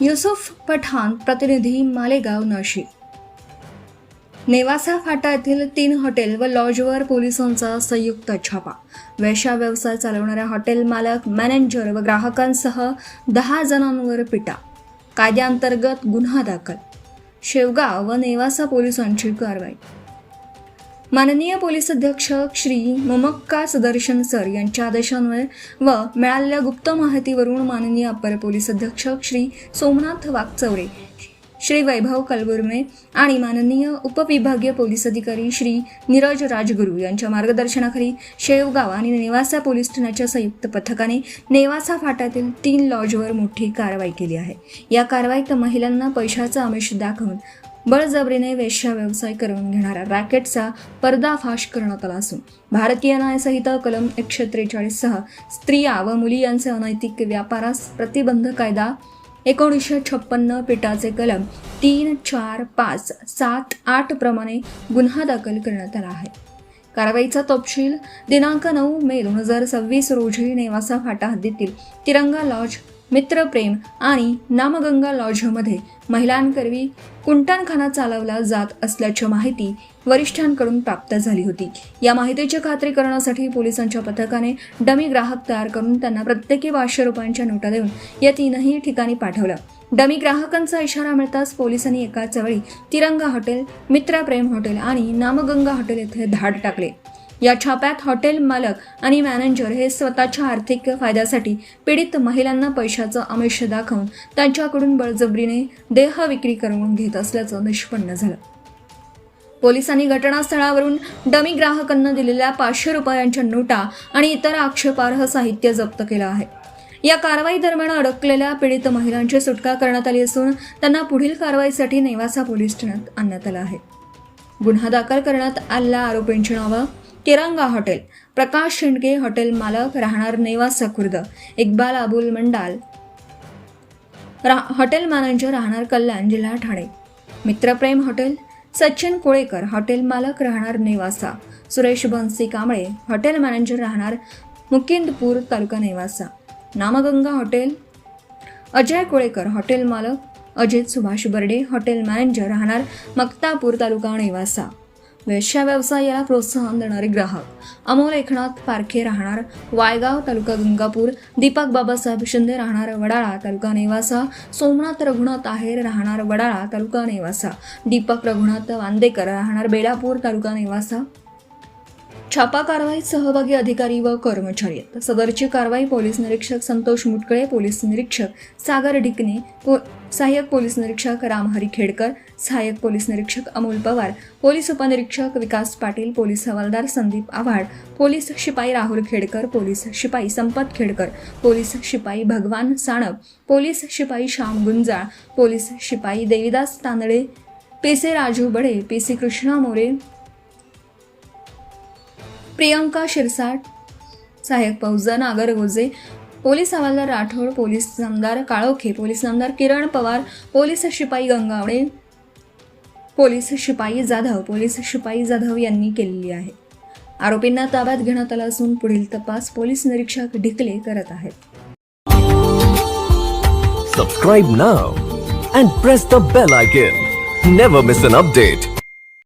युसुफ पठाण, प्रतिनिधी मालेगाव, नाशिक. नेवासा फाटा येथील 3 हॉटेल व लॉजवर पोलिसांचा संयुक्त छापा. वेश्या व्यवसाय चालवणाऱ्या हॉटेल मालक, मॅनेजर व ग्राहकांसह 10 जणांवर पिटा. कायद्याअंतर्गत गुन्हा दाखल. शेवगाव व नेवासा पोलिसांची कारवाई. माननीय पोलीस अधीक्षक श्री मोमक्का सुदर्शन सर यांच्या आदेशान्वये व मिळालेल्या गुप्त माहितीवरून माननीय अपर पोलीस अधीक्षक श्री सोमनाथ वाकचौरे, श्री वैभव कलबुर्मे आणि माननीय उपविभागीय पोलीस अधिकारी श्री नीरज राजगुरू यांच्या मार्गदर्शनाखाली शेवगाव आणि नेवासा पोलीस ठाण्याच्या संयुक्त पथकाने नेवासा फाट्यातील 3 लॉजवर मोठी कारवाई केली आहे. या कारवाईत महिलांना पैशाचा आमिष दाखवून बळजबरीने वेश्या व्यवसाय करून घेणाऱ्या रॅकेटचा पर्दाफाश करण्यात आला असून भारतीय न्याय संहिता कलम 143 सह स्त्रिया व मुली यांचे अनैतिक व्यापारास प्रतिबंध कायदा 1956 पिटाचे कलम 3, 4, 5, 7, 8 प्रमाणे गुन्हा दाखल करण्यात आला आहे. कारवाईचा तपशील दिनांक 9 मे 2026 रोजी नेवासा फाटा हद्दीतील तिरंगा लॉज, मित्रप्रेम आणि नामगंगा लॉजमध्ये महिलांकरवी कुंटणखाना चालवला जात असल्याची माहिती वरिष्ठांकडून प्राप्त झाली होती. या माहितीची खात्री करण्यासाठी पोलिसांच्या पथकाने डमी ग्राहक तयार करून त्यांना प्रत्येकी 500 रुपयांच्या नोटा देऊन या 3ही ठिकाणी पाठवलं. डमी ग्राहकांचा इशारा मिळताच पोलिसांनी एकाच वेळी तिरंगा हॉटेल, मित्रप्रेम हॉटेल आणि नामगंगा हॉटेल येथे धाड टाकले. या छाप्यात हॉटेल मालक आणि मॅनेजर हे स्वतःच्या आर्थिक फायद्यासाठी पीडित महिलांना पैशाचं आमिष दाखवून त्यांच्याकडून बळजबरीने देह विक्री करून घेत असल्याचं निष्पन्न झालं. पोलिसांनी घटनास्थळावरून डमी ग्राहकांना दिलेल्या 500 रुपयांच्या नोटा आणि इतर आक्षेपार्ह साहित्य जप्त केलं आहे. या कारवाई दरम्यान अडकलेल्या पीडित महिलांची सुटका करण्यात आली असून त्यांना पुढील कारवाईसाठी नेवासा पोलीस ठाण्यात आणण्यात आलं आहे. गुन्हा दाखल करण्यात आलेल्या आरोपींची नावं: तिरंगा हॉटेल, प्रकाश शेंडके, हॉटेल मालक, राहणार नेवासा खुर्द; इक्बाल अबुल मंडाल, हॉटेल मॅनेजर, राहणार कल्याण, जिल्हा ठाणे; मित्रप्रेम हॉटेल, सचिन कोळेकर, हॉटेल मालक, राहणार नेवासा; सुरेश बन्सी कांबळे, हॉटेल मॅनेजर, राहणार मुकिंदपूर, तालुका नेवासा; नामगंगा हॉटेल, अजय कोळेकर, हॉटेल मालक; अजित सुभाष बर्डे, हॉटेल मॅनेजर, राहणार मक्तापूर, तालुका नेवासा; वेश्या व्यवसायाला प्रोत्साहन देणारे ग्राहक: अमोल एकनाथ पारखे, राहणार वायगाव, तालुका गंगापूर; दीपक बाबासाहेब शिंदे, राहणार वडाळा, तालुका नेवासा; सोमनाथ रघुनाथ आहेर, राहणार वडाळा, तालुका नेवासा; दीपक रघुनाथ वांदेकर, राहणार बेलापूर, तालुका नेवासा. छापा कारवाईत सहभागी अधिकारी व कर्मचारी आहेत. सदरची कारवाई पोलीस निरीक्षक संतोष मुटकळे, पोलीस निरीक्षक सागर ढिकणे, सहाय्यक पोलीस निरीक्षक रामहरी खेडकर, सहाय्यक पोलीस निरीक्षक अमोल पवार, पोलीस उपनिरीक्षक विकास पाटील, पोलीस हवालदार संदीप आव्हाड, पोलीस शिपाई राहुल खेडकर, पोलीस शिपाई संपत खेडकर, पोलीस शिपाई भगवान साणप, पोलीस शिपाई श्याम गुंजाळ, पोलीस शिपाई देविदास तांदळे, पीसी राजू बडे, पीसी कृष्णा मोरे, प्रियंका शिरसाट, सहाय्यक फौजदार नागर गोजे, पोलीस हवालदार राठोड, पोलीस नामदार काळोखे, पोलीस नामदार किरण पवार, पोलीस शिपाई गंगावडे, पोलीस शिपाई जाधव यांनी केलेली आहे. आरोपींना ताब्यात घेण्यात आलं असून पुढील तपास पोलीस निरीक्षक ढिकले करत आहेत. Subscribe now and press the bell icon. Never miss an update.